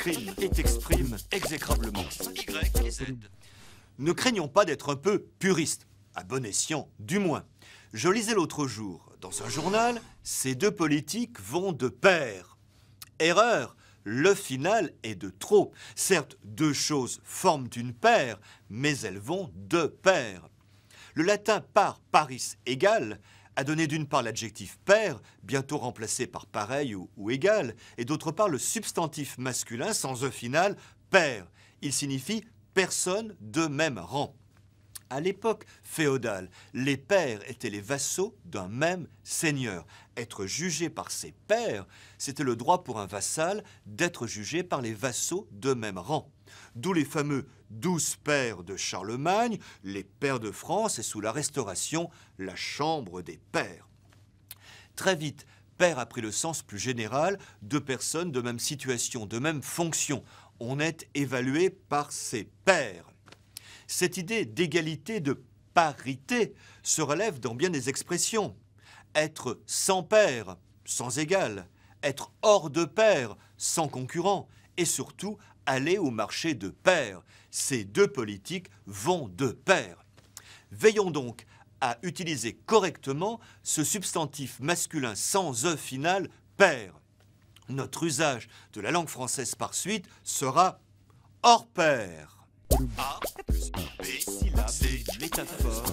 crime et t'exprime exécrablement. Y et Z. Ne craignons pas d'être un peu puristes, à bon escient du moins. Je lisais l'autre jour, dans un journal, ces deux politiques vont de pair. Erreur, le final est de trop. Certes, deux choses forment une paire, mais elles vont de pair. Le latin par paris égal a donné d'une part l'adjectif pair, bientôt remplacé par pareil ou égal, et d'autre part le substantif masculin sans e final, pair. Il signifie personne de même rang. À l'époque féodale, les pairs étaient les vassaux d'un même seigneur. Être jugé par ses pairs, c'était le droit pour un vassal d'être jugé par les vassaux de même rang. D'où les fameux 12 pairs de Charlemagne, les pairs de France et sous la Restauration, la chambre des pairs. Très vite, pair a pris le sens plus général de personnes de même situation, de même fonction. On est évalué par ses pairs. Cette idée d'égalité, de parité, se relève dans bien des expressions. Être sans pair, sans égal. Être hors de pair, sans concurrent. Et surtout, aller au marché de pair. Ces deux politiques vont de pair. Veillons donc à utiliser correctement ce substantif masculin sans e final, pair. Notre usage de la langue française par suite sera hors pair. A plus B, syllabe, C, métaphore,